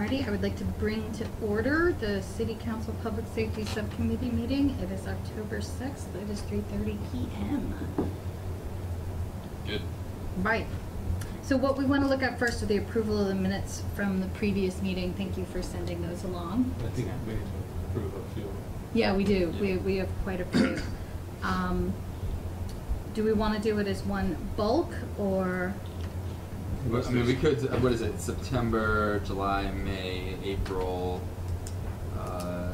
Alrighty, I would like to bring to order the City Council Public Safety Subcommittee meeting. It is October 6th. It is 3:30 p.m. Good. Right. So what we want to look at first are the approval of the minutes from the previous meeting. Thank you for sending those along. I think we need to approve a few. Yeah, we do. Yeah. We have quite a few. Do we want to do it as one bulk or? I mean, we could. What is it? September, July, May, April. I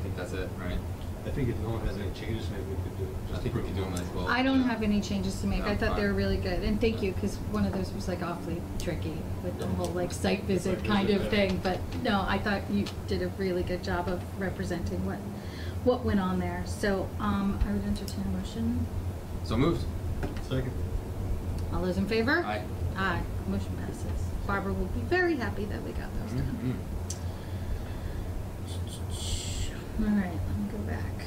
think that's it, right? I think if no one has any changes, maybe we could do it. I think we could do them as well. I don't have any changes to make. No, I thought they were fine. really good, and thank you, because one of those was like awfully tricky with the whole like site visit Site kind visit, of yeah. thing. But no, I thought you did a really good job of representing what went on there. So I would entertain a motion. So moved. Second. All those in favor? Aye. Aye. Motion passes. Barbara will be very happy that we got those done. Mm-hmm. All right, let me go back.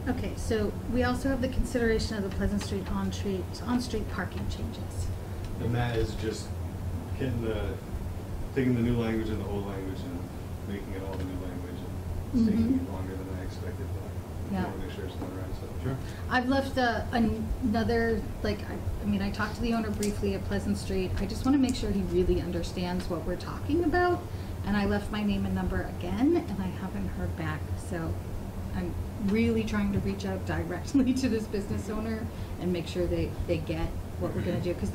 Okay, so we also have the consideration of the Pleasant Street on-street parking changes. And that is just taking the new language and the old language and making it all the new language. And it's taking Mhm. longer than I expected, but Yeah. I want to make sure it's done right. So Sure. I've left another, like, I mean, I talked to the owner briefly at Pleasant Street. I just want to make sure he really understands what we're talking about. And I left my name and number again, and I haven't heard back. So I'm really trying to reach out directly to this business owner and make sure they get what we're going to do. Because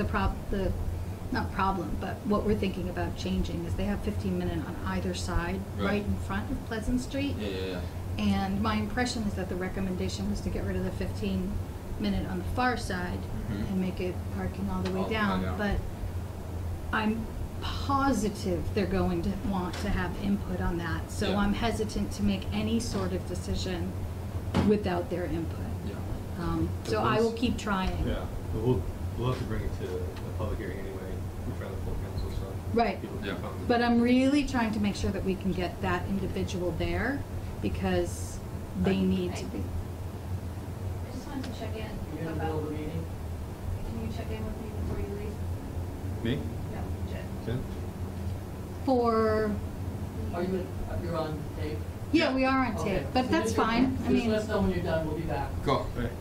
not problem, but what we're thinking about changing is they have 15-minute on either side, right in front of Pleasant Street. Yeah. And my impression is that the recommendation was to get rid of the 15-minute on the far side Mhm. and make it parking all the way All the way down. down. But I'm positive they're going to want to have input on that. So Yeah. I'm hesitant to make any sort of decision without their input. Yeah. So I will keep trying. yeah, but we'll have to bring it to a public hearing anyway in front of the full council. So Right. people can Yeah. come. But I'm really trying to make sure that we can get that individual there because they need to be. I just wanted to check in You're in the middle of the meeting? Can you check in with me before you leave? Me? No, Jen. Jen? For, You're on tape? yeah, we are on Okay. tape, but So that's just- fine. I Just mean, let us know when you're done, we'll be back. Cool. Right.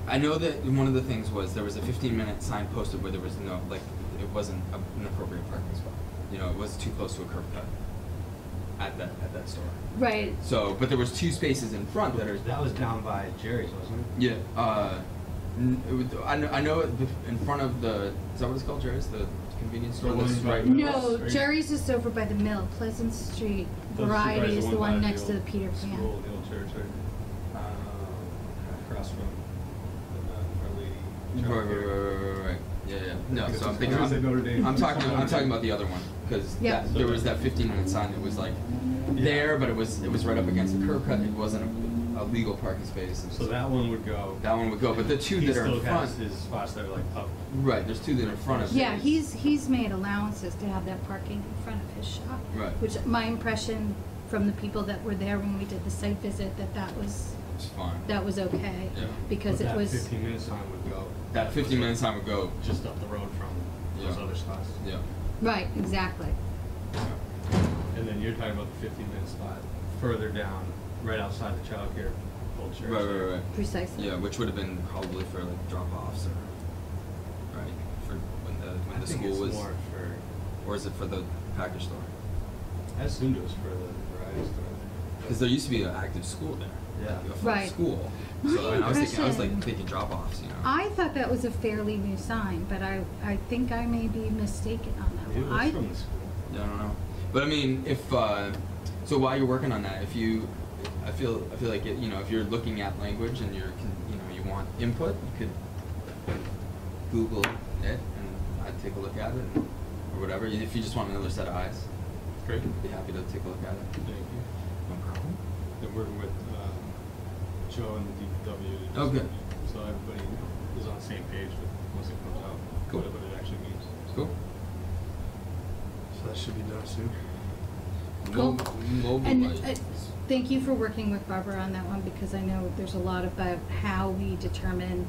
I know that one of the things was there was a 15-minute sign posted where there was no, like, it wasn't an appropriate parking spot. You know, it was too close to a curb cut at that store. right. So, but there was 2 spaces in front that are. That was down by Jerry's, wasn't it? Yeah. I know in front of the. Is that what it's called, Jerry's? The convenience store. The one that's right- No, Right. Jerry's is over by the mill. Pleasant Street Variety is the one next to the Peter Pan. School, the old church, right? Across from Our Lady. Right. Yeah. No, so I'm thinking. I said Notre Dame. I'm talking about the other one because Yeah. there was that 15-minute sign that was like there, but it was right up against the curb cut. It wasn't a legal parking space. So that one would go. That one would go, but the 2 that are in He still front. has his spots that are like up. Right. There's 2 that are in front of. Yeah, his. he's made allowances to have that parking in front of his shop. Right. Which my impression from the people that were there when we did the site visit that was It's fine. okay. Yeah. Because But it that was 15-minute sign would go. That 15-minute sign would go. Just up the road from those Yeah. other spots. Yeah. right, exactly. And then you're talking about the 15-minute spot further down, right outside the childcare old church. Right. Precisely. Yeah, which would have been probably for like drop-offs or right for when I the think school it's was, more for. or is it for the package store? I assumed it was for the variety store. Because there used to be an active school there. Yeah. Like a full Right. school. My So and I was impression- thinking drop-offs. You know. I thought that was a fairly new sign, but I think I may be mistaken on that Maybe it one. was from the school. Yeah, I don't know. But I mean, if so, while you're working on that, I feel like if you're looking at language and you want input, you could Google it and I'd take a look at it or whatever. If you just want another set of eyes, Great. I'd be happy to take a look at it. Thank you. No problem. Been working with Joe and the DPW. to just- Oh, good. So everybody is on the same page with once it comes out, Cool. what it actually means. Cool. So that should be done soon. Cool. Mobile And lights. thank you for working with Barbara on that one, because I know there's a lot about how we determine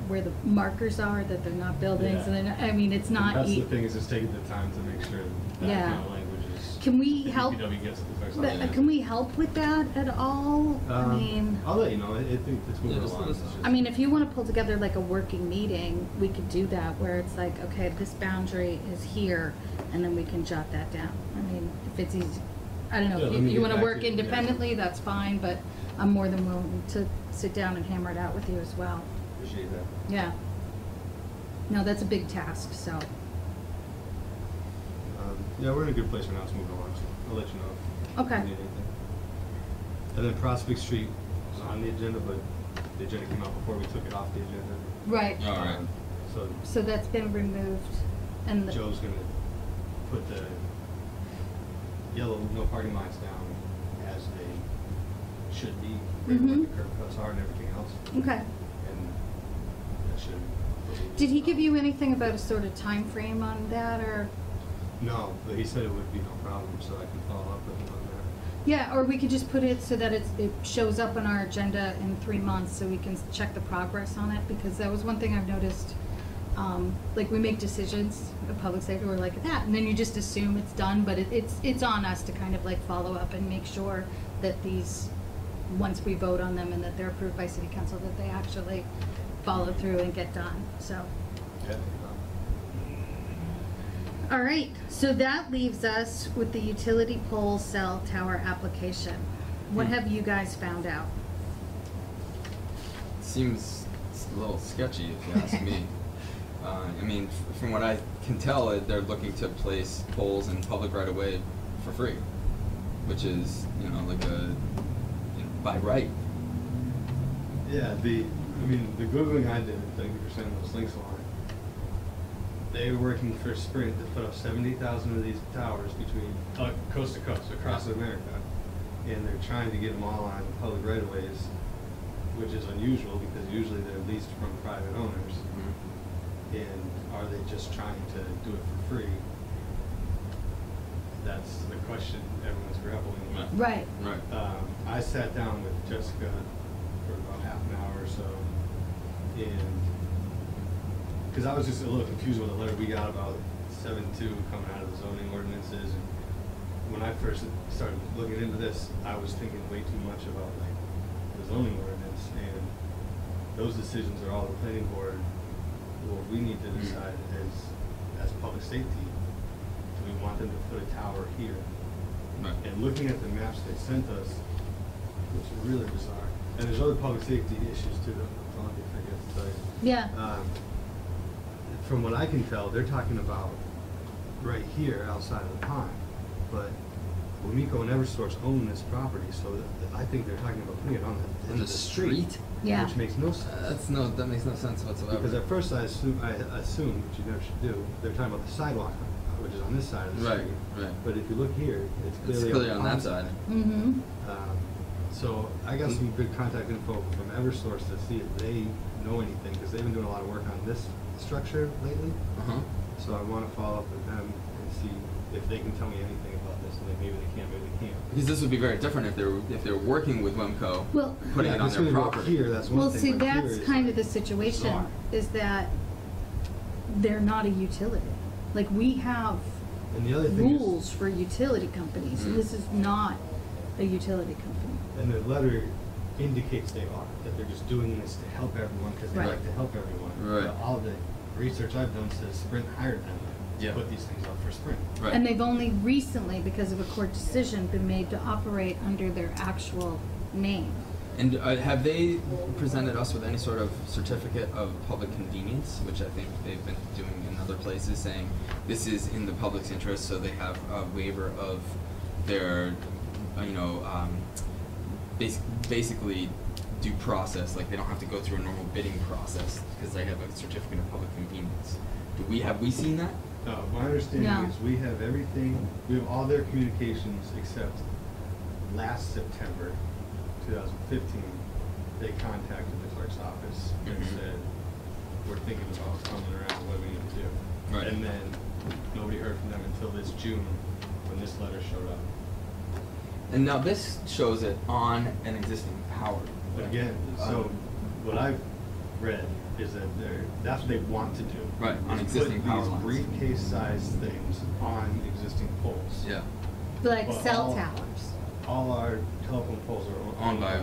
where the markers are, that they're not buildings, Yeah. and I mean, it's not. That's the thing, is just taking the time to make sure that Yeah. kind of language is. Can we the help? DPW gets it the first But, time. can we help with that at all? I mean, I'll let you know, I think it's moving just let along. us It's know. just- I mean, if you want to pull together like a working meeting, we could do that, where it's like, okay, this boundary is here, and then we can jot that down. I mean, if it's easy, I don't know, Yeah, if let me you get want to back work to you. Yeah. independently, that's fine, but I'm more than willing to sit down and hammer it out with you as well. Appreciate that. Yeah. No, that's a big task, so, Yeah, we're in a good place right now, it's moving along, so I'll let you know if Okay. you need anything. And then Prospect Street was on the agenda, but the agenda came out before we took it off the agenda. right. All right. So So that's been removed, and the. Joe's gonna put the yellow no parking lines down as they should be, where Mhm. the curb cuts are and everything else, Okay. and that should. Did he give you anything about a sort of time frame on that, or? No, but he said it would be no problem, so I can follow up with him on that. Yeah, or we could just put it so that it shows up on our agenda in 3 months, so we can check the progress on it, because that was one thing I've noticed. Like, we make decisions of public safety, we're like that, and then you just assume it's done, but it's on us to kind of like follow up and make sure that these, once we vote on them and that they're approved by city council, that they actually follow through and get done, so. Yeah. All right, so that leaves us with the utility pole cell tower application. What have you guys found out? Seems a little sketchy, if you ask me. I mean, from what I can tell, they're looking to place poles in public right of way for free, which is, you know, like by right. Yeah, the Googling I did, thank you for sending those links along. They were working for Sprint to put up 70,000 of these towers between, coast to coast, across America. And they're trying to get them all on public right of ways, which is unusual because usually they're leased from private owners. And are they just trying to do it for free? That's the question everyone's grappling with. Right. Right. I sat down with Jessica for about half an hour or so, and because I was just a little confused with the letter we got about 7.2 coming out of the zoning ordinances, and when I first started looking into this, I was thinking way too much about like the zoning ordinance, and those decisions are all the planning board. What we need to decide as public safety, do we want them to put a tower here? Right. And looking at the maps they sent us, which is really bizarre, and there's other public safety issues too, don't forget to tell you. Yeah. From what I can tell, they're talking about right here outside of the pond, but Wamiko and Eversource own this property, so I think they're talking about putting it on the On the street? Yeah. which makes no sense. That makes no sense whatsoever. Because at first I assumed, which you never should do, they're talking about the sidewalk, which is on this side of the Right, street. right. But if you look here, it's It's clearly clearly on on the that pond side. Mm-hmm. So I got some good contact info from Eversource to see if they know anything, because they've been doing a lot of work on this structure lately. Uh-huh. So I want to follow up with them and see if they can tell me anything about this, and then maybe they can, maybe they can't. Because this would be very different if they were working with Wemco, Well- putting Yeah, it on it's their gonna go property. Here, that's one Well, thing. see, but here that's is kind of the like situation, bizarre. is that they're not a utility. Like, we have And the other thing is- rules for utility companies, and Mhm. this is not a utility company. And the letter indicates they are, that they're just doing this to help everyone because they Right. like to help everyone. Right. But all the research I've done says Sprint hired them Yeah. to put these things up for Sprint. Right. And they've only recently, because of a court decision, been made to operate under their actual name. And have they presented us with any sort of certificate of public convenience, which I think they've been doing in other places, saying this is in the public's interest, so they have a waiver of their, basically due process, like they don't have to go through a normal bidding process because they have a certificate of public convenience. Have we seen that? My understanding No. is we have everything, we have all their communications except last September 2015, they contacted the clerk's office and Mhm. said, we're thinking about coming around, what do we need to do? Right. And then nobody heard from them until this June, when when this letter showed up. And now this shows it on an existing power. Again, so what I've read is that that's what they want to do. Right, on is existing put power these lines. briefcase-sized things on existing poles. Yeah. Like Well, cell all- towers. All our telephone poles are Owned by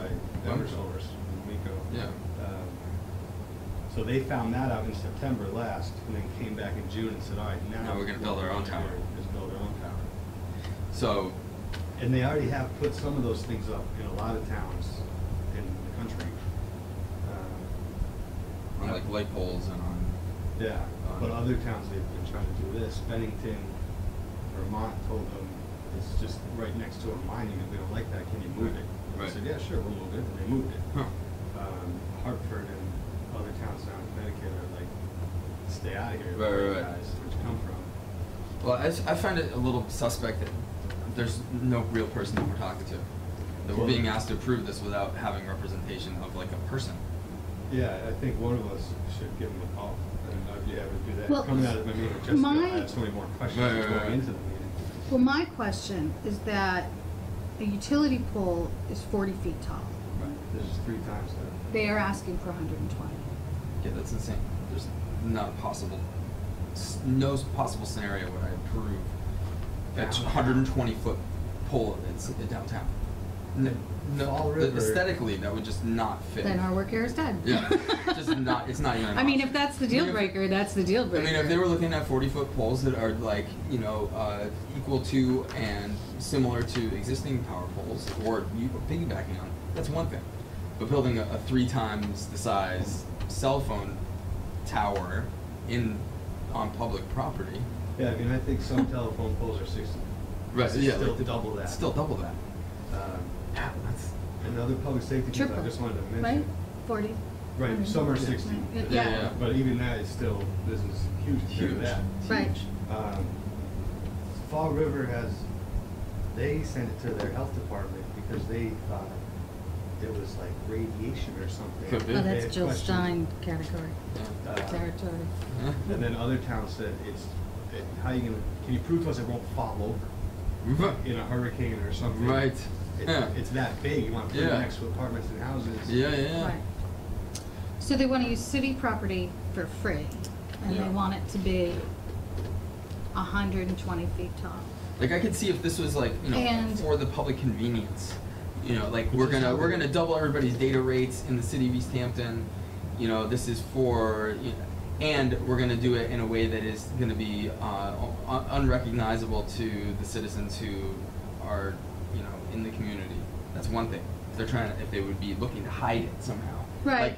Eversource, Miko. Yeah. So they found that out in September last, and then came back in June and said, all right, now. Now we're gonna build our own tower. Just build our own tower. So, And they already have put some of those things up in a lot of towns in the country. on like light poles and on. Yeah, but other towns, they've been trying to do this. Bennington, Vermont told them, it's just right next to a mining, and we don't like that, can you move it? And Right. they said, yeah, sure, we'll move it, and they moved it. Huh. Hartford and other towns down in Connecticut are like, stay out of here, Right. guys, where'd you come from? Well, I find it a little suspect that there's no real person that we're talking to. That we're Well- being asked to approve this without having representation of like a person. Yeah, I think one of us should give them a call, and I'd be happy to do that. Well, Coming out of my meeting with Jessica, my- I had so many more questions Right. going into the meeting. Well, my question is that a utility pole is 40 feet tall. Right, this is 3 times that. They are asking for 120. Yeah, that's insane. There's not possible, no possible scenario where I approve a Downtown. 120-foot pole that's downtown. No, Fall River. aesthetically, that would just not fit. Then our work here is dead. Yeah, just not. It's not even. An I mean, option. if that's the deal I mean, if- breaker, that's the deal I breaker. mean, if they were looking at 40-foot poles that are like, equal to and similar to existing power poles, or you piggybacking on, that's one thing. But building a 3 times the size cell phone tower on public property, Yeah, I mean, I think some telephone poles are 60. right? It's Yeah, still like, double that. Still double that. Um, Yeah, that's. Another public safety thing Triple, I just wanted to mention. right? 40. Right, some are 60. Yeah. Yeah. But even that is still, business huge compared to Huge. that. Right. Fall River they sent it to their health department because they thought it was like radiation or something. Could be. Oh, They that's had Jill questions. Stein category, Uh, territory. And then other towns said, how you gonna, can you prove to us it won't fall over in a hurricane or something? Right. Yeah. It's that big, you wanna put it Yeah. next to apartments and houses. Yeah. Right. So they want to use city property for free, and Yeah. they want it to be 120 feet tall. Like I could see if this was like, And- for the public convenience, like Which we're is gonna how we're they- gonna double everybody's data rates in the city of East Hampton. This is for, and we're gonna do it in a way that is gonna be unrecognizable to the citizens who are, in the community. That's one thing. If they would be looking to hide it somehow. Right.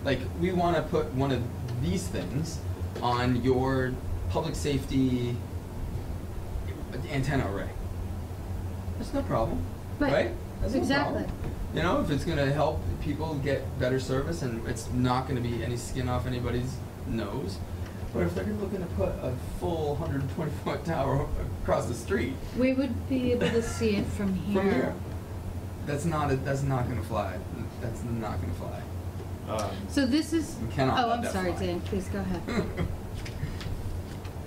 Like we want to put one of these things on your public safety antenna array. That's no problem, Right. right? That's no Exactly. problem. If it's going to help people get better service and it's not going to be any skin off anybody's nose. But if they're looking to put a full 120-foot tower across the street We would be able to see it from here. from here, that's not going to fly. That's not going to fly. So this is. We cannot Oh, let I'm that sorry, fly. Dan. Please go ahead.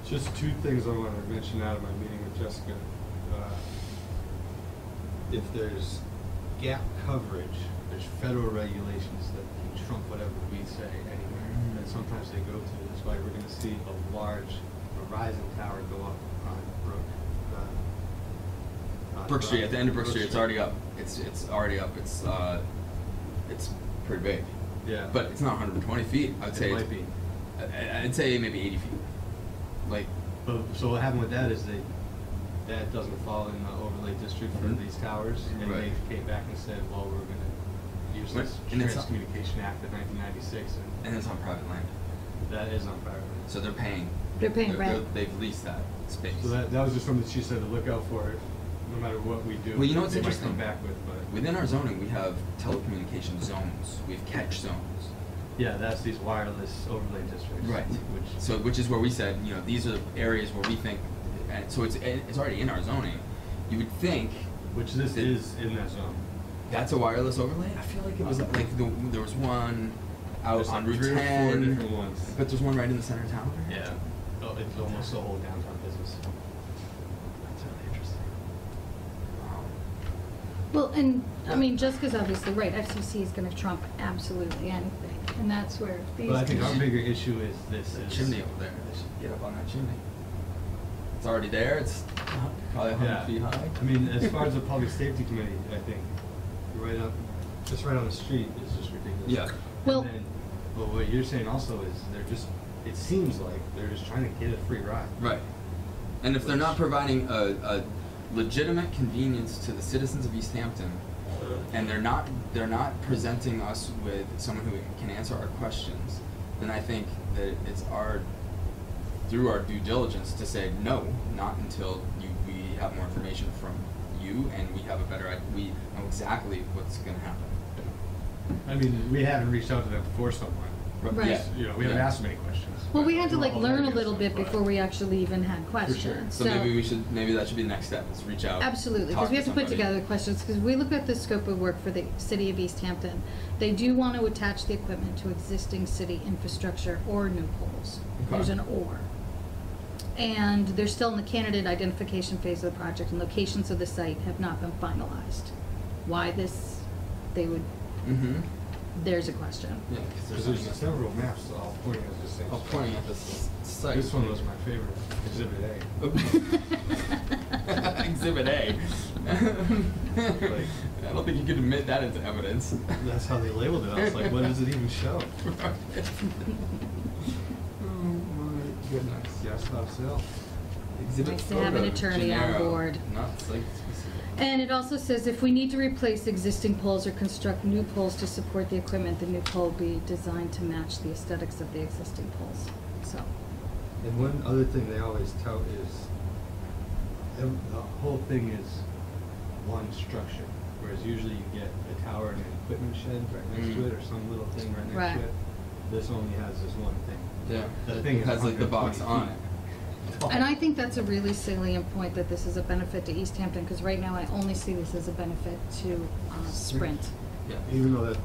Just 2 things I want to mention out of my meeting with Jessica. If there's gap coverage, there's federal regulations that can trump whatever we say anywhere, and sometimes they go to. That's why we're going to see a large Verizon tower go up on Brook Street, at the end of Brook Street, it's already up. It's already up. It's pretty big. Yeah. But it's not 120 feet. I'd say It might be. I'd say maybe 80 feet. Like, So what happened with that is that doesn't fall in the overlay district for Mhm. these towers, and Right. they came back and said, well, we're gonna use Right. this And it's not- Transcommunication Act of 1996, and it's on private land, that is on private land. so they're paying. They're paying rent. They've leased that space. So that was just something she said to look out for, no matter what we do. Well, you know what's they might interesting? come back with, but. Within our zoning, we have telecommunication zones. We have catch zones. Yeah, that's these wireless overlay districts. Which is where we said, these are the areas where we think, and so it's already in our zoning. You would think Which this that- is in that zone. that's a wireless overlay. I feel like it was like there was one out There's on like Route 3 or 4 10, different ones. but there's one right in the center of town. Yeah. Oh, it's almost the whole downtown business. That's really interesting. Well, and, I mean, Jessica's obviously right, FCC is gonna trump absolutely anything, and that's where these. But I think our bigger issue is this There's a is. chimney over there. They should get up on that chimney. It's already there. It's probably 100 Yeah. feet high. I mean, as far as the public safety committee, I think, right up, just right on the street is just ridiculous. Yeah. Well- And then, but what you're saying also is they're just, it seems like they're just trying to get a free ride. Right. And if they're not providing a legitimate convenience to the citizens of East Hampton, and they're not presenting us with someone who can answer our questions, then I think that it's through our due diligence to say no, not until we have more information from you and we have a better idea, we know exactly what's going to happen. I mean, we haven't reached out to them before someone. Right. Yeah. You know, we haven't Yeah. asked many questions. Well, we but had to like all learn a negative little stuff, bit but- before we actually even had questions, So maybe that should be the next step. Is reach out. Absolutely, because talk we have to put somebody. together questions, because we look at the scope of work for the city of East Hampton. They do want to attach the equipment to existing city infrastructure or new poles. Okay. There's an or. And they're still in the candidate identification phase of the project, and locations of the site have not been finalized. Why they would, Mm-hmm. there's a question. Yeah, Because there's several maps all pointing at the same. Oh, spot. pointing at this site. This one was my favorite, Exhibit A. Exhibit A. I don't think you could admit that into evidence. That's how they labeled it. I was like, what does it even show? Oh my goodness. Gas stop sale. Exhibit Nice to have an photo, attorney on Gennaro, board. Not site specific. And it also says if we need to replace existing poles or construct new poles to support the equipment, the new pole will be designed to match the aesthetics of the existing poles. So, And one other thing they always tout is, the whole thing is one structure, whereas usually you get a tower and an equipment shed right next to it, or some little thing right next Right. to it. This only has this one thing. Yeah. The thing It has like the box 120 on it. feet. and I think that's a really salient point, that this is a benefit to East Hampton, because right now I only see this as a benefit to Sprint. Yeah. Even though that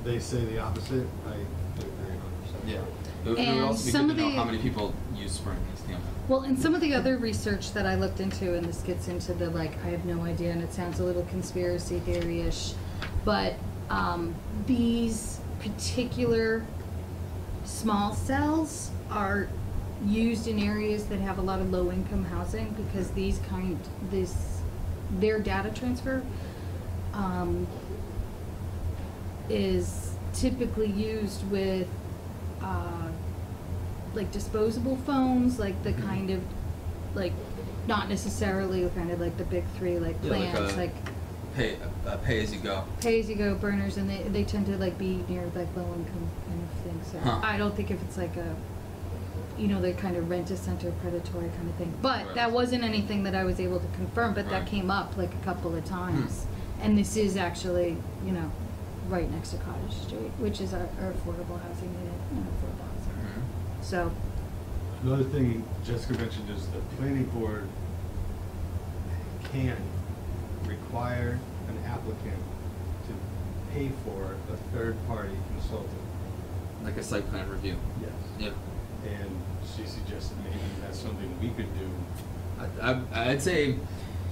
they say the opposite, I agree 100%. Yeah. It would And also be some good of to know the- how many people use Sprint in East Hampton. Well, and some of the other research that I looked into, and this gets into the like, I have no idea, and it sounds a little conspiracy theory-ish, but these particular small cells are used in areas that have a lot of low-income housing, because their data transfer is typically used with like disposable phones, like the kind of, like, not necessarily kind of like the big three, like Yeah, like plants, a- like Pay as you go. pay-as-you-go burners, and they tend to like be near like low-income kind of thing. So Huh. I don't think if it's like a, the kind of rent-a-center predatory kind of thing. But Right. that wasn't anything that I was able to confirm, but that Right. came up like a couple of times. And this is actually, right next to Cottage Street, which is our affordable housing unit, affordable housing. Mhm. So, Another thing Jessica mentioned is the planning board can require an applicant to pay for a third-party consultant. Like a site plan review. Yes. Yep. And she suggested maybe that's something we could do, I'd say.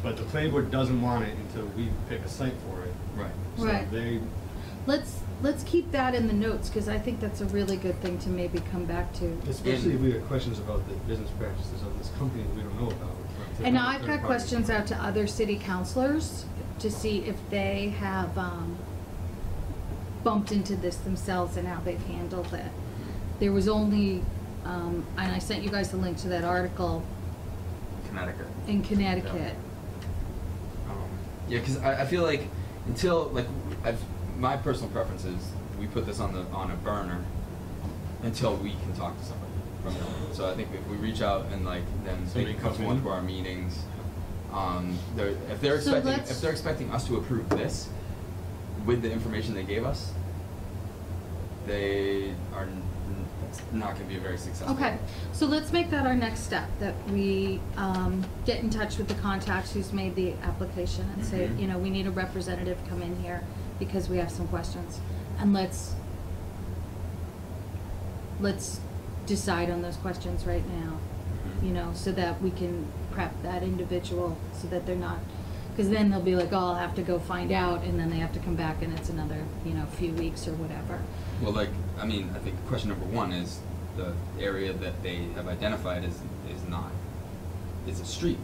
but the planning board doesn't want it until we pick a site for it. Right. So Right. they, let's keep that in the notes, because I think that's a really good thing to maybe come back to. especially if we have questions about the business practices of this company we don't know about. to And have a I've third got party. questions out to other city councilors to see if they have bumped into this themselves and how they've handled it. There was only, and I sent you guys the link to that article Connecticut. in Connecticut. Yeah, because I feel like until like my personal preference is we put this on a burner until we can talk to somebody from them. So I think if we reach out and then So they they can come come to one in? of our meetings, if they're So expecting let's- if they're expecting us to approve this with the information they gave us, they are it's not going to be a very successful. Okay, so let's make that our next step, that we get in touch with the contacts who's made the application and say, Mhm. we need a representative come in here because we have some questions. And let's decide on those questions right now, Mhm. so that we can prep that individual so that they're not, Because then they'll be like, oh, I'll have to go find out, and then they have to come back, and it's another, few weeks or whatever. Well, like, I mean, I think question number one is the area that they have identified is not, is a street.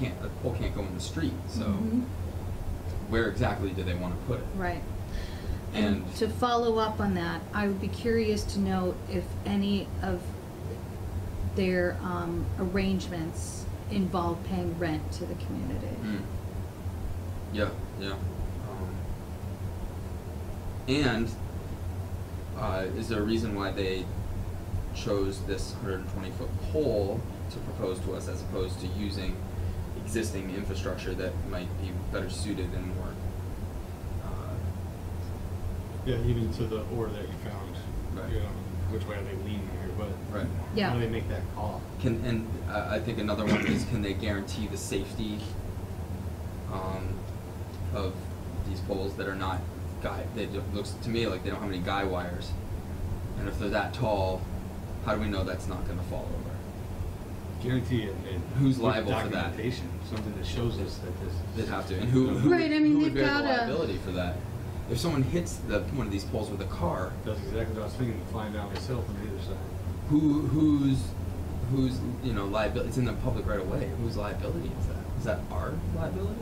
A pole can't go in the street, so Mhm. where exactly do they want to put it? Right. And To follow up on that, I would be curious to know if any of their arrangements involve paying rent to the community. Yeah, yeah. And is there a reason why they chose this 120-foot pole to propose to us as opposed to using existing infrastructure that might be better suited and more? Yeah, even to the order that you found, Right. which way are they leaning here, but Right. Yeah. how do they make that call? I think another one is, can they guarantee the safety of these poles that are not looks to me like they don't have any guy wires, and if they're that tall, how do we know that's not going to fall over? Guarantee it. And Who's with liable for that? Documentation, something that shows us that this. They'd have to, and who Right, I mean, who they've would bear the gotta- liability for that? If someone hits one of these poles with a car, That's exactly what I was thinking, flying down myself on the other side. who's liability? It's in the public right of way. Whose liability is that? Is that our liability?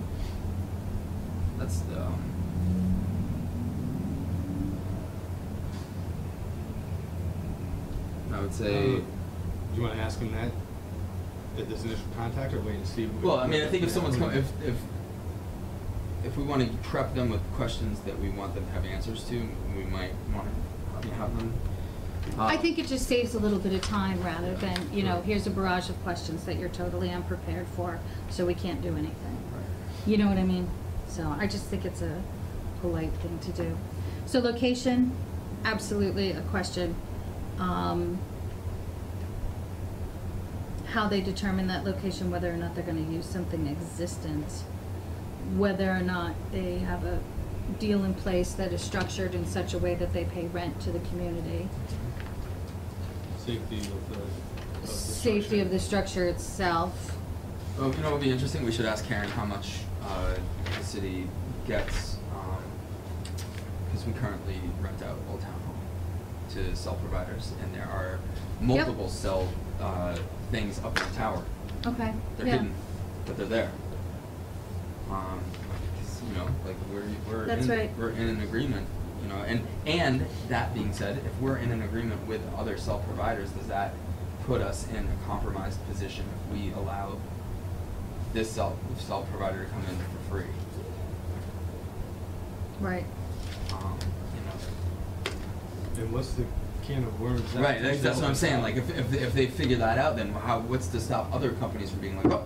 That's I would say. Do you want to ask him that at this initial contact, or wait and see? Well, I mean, I think if someone's coming, if we want to prep them with questions that we want them to have answers to, we might want to have them. I think it just saves a little bit of time rather than, here's a barrage of questions that you're totally unprepared for, so we can't do anything. You know what I mean? So I just think it's a polite thing to do. So location, absolutely a question. How they determine that location, whether or not they're going to use something existent, whether or not they have a deal in place that is structured in such a way that they pay rent to the community. Safety of the Safety of the structure itself. Well, what would be interesting? We should ask Karen how much the city gets, because we currently rent out Old Town Hall to cell providers, and there are multiple cell things up in the tower. Okay. They're yeah. hidden, but they're there. 'Cause, like we're That's right. We're in an agreement, and that being said, if we're in an agreement with other cell providers, does that put us in a compromised position if we allow this cell provider to come in for free? Right. And what's the can of worms? Right, that's what I'm saying. Like, if they figure that out, then what's to stop other companies from being like, oh,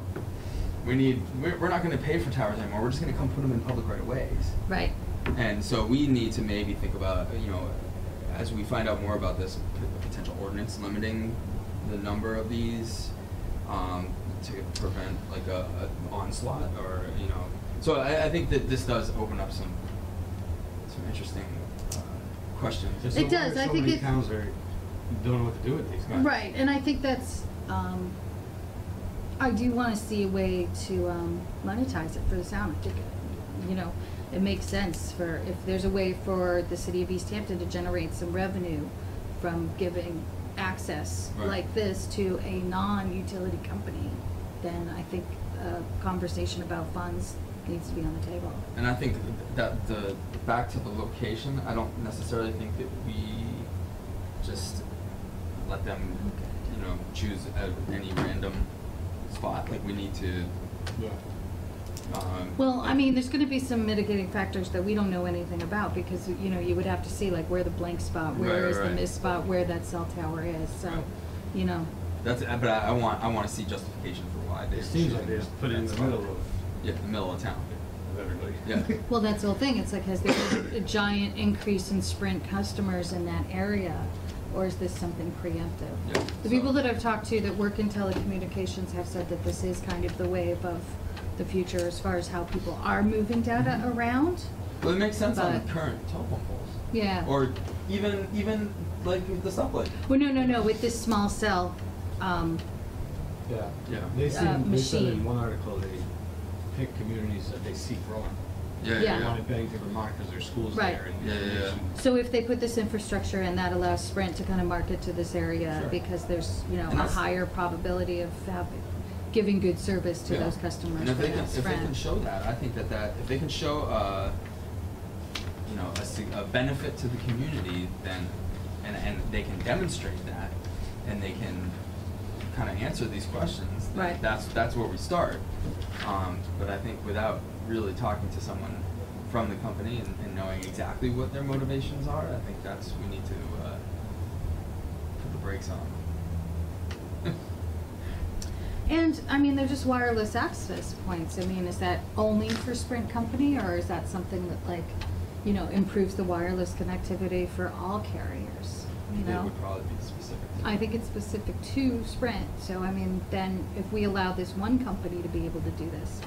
we're not going to pay for towers anymore. We're just going to come put them in public right of ways. Right. And so we need to maybe think about, as we find out more about this, a potential ordinance limiting the number of these to prevent like a onslaught, or So I think that this does open up some interesting questions. There's It does, I think many it- towns that don't know what to do with these guys. Right, and I think that's, I do want to see a way to monetize it for the town. I think, it makes sense if there's a way for the city of East Hampton to generate some revenue from giving access Right. like this to a non-utility company, then I think a conversation about funds needs to be on the table. And I think that back to the location, I don't necessarily think that we just let them, choose any random spot. Like, we need to. Yeah. Well, I mean, there's gonna be some mitigating factors that we don't know anything about, because, you would have to see, like, where the blank spot, where Right, is the right. missed spot, where that cell tower is, so, Right. That's. But I want to see justification for why they. It seems like they just put it in the middle of Yeah, the middle of town. everybody. Yeah. Well, that's the whole thing, it's like, has there been a giant increase in Sprint customers in that area, or is this something preemptive? Yeah, The people that I've talked to that work in telecommunications have said that this is kind of the wave of the future as far as how people are moving data around. Well, it makes sense on But- the current telephone poles. Yeah. Or even like with the stoplight. Well, no, with this small cell, Yeah. Yeah. They said in machine. one article pick communities that they see growing. Yeah, Yeah. They wanted Bennington, Vermont, because their school's Right. there. And Yeah. So if they put this infrastructure in, that allows Sprint to kind of market to this area Sure. because there's, you know, And a that's- higher probability of giving good service to Yeah. those customers And if for they can, that if they Sprint. can show that, I think that if they can show, you know, a benefit to the community, then, and they can demonstrate that, and they can kind of answer these questions, then Right. that's where we start. But I think without really talking to someone from the company and knowing exactly what their motivations are, I think we need to put the brakes on. And, I mean, they're just wireless access points. I mean, is that only for Sprint company, or is that something that, like, you know, improves the wireless connectivity for all carriers, you know? It would probably be specific. I think it's specific to Sprint, so I mean, then if we allow this one company to be able to do this,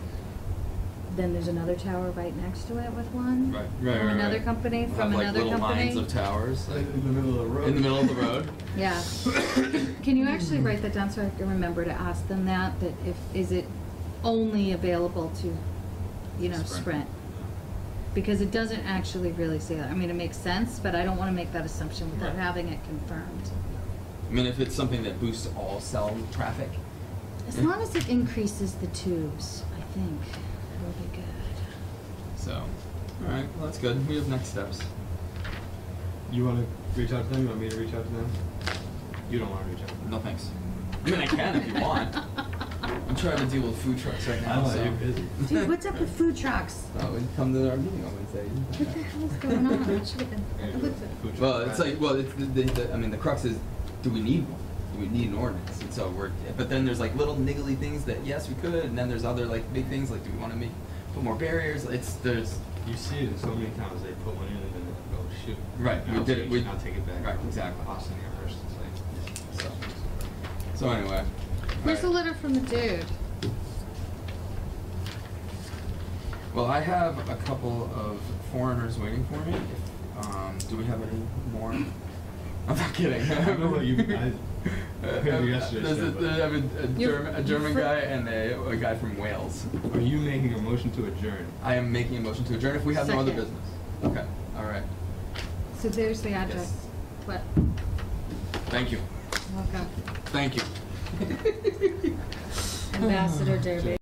then there's another tower right next to it with one. Right. From another company, We'll from have, another like, little company. lines of towers, like, In the middle of the road. in the middle of the road. Yeah. Can you actually write that down so I can remember to ask them that is it only available to, you know, Sprint? Because it doesn't actually really say that. I mean, it makes sense, but I don't wanna make that assumption without Right. having it confirmed. I mean, if it's something that boosts all cell traffic. As long as it increases the tubes, I think it'll be good. So, alright, well, that's good. We have next steps. You want to reach out to them? You want me to reach out to them? You don't want to reach out to them? No thanks. I mean, I can if you want. I'm trying to deal with food trucks right now, Oh, so. you're busy. Dude, what's up with food trucks? Oh, we come to our meeting on Wednesday. What the hell is going on? It should have been. Yeah, Look at food truck. Well, it's like, it's I mean, the crux is, do we need one? Do we need an ordinance? And so but then there's like little niggly things that, yes, we could, and then there's other like big things, like, do we want to put more barriers? You see it in so many towns, they put one in and then they go, shoot. Right, we Now did it, change now take it back. Right, exactly. Boston Amherst, it's like. So anyway. Where's the alright. letter from the dude? Well, I have a couple of foreigners waiting for me. Do we have any more? I'm not kidding. I don't know what you- I heard you yesterday, There's sir, but- I have You're- a German you're guy and a guy from Wales. Are you making a motion to adjourn? I am making a motion to adjourn if we have no other Second. business. Okay, all right. So there's the address. Yes. What? Thank you. Welcome. Thank you. Ambassador Derby.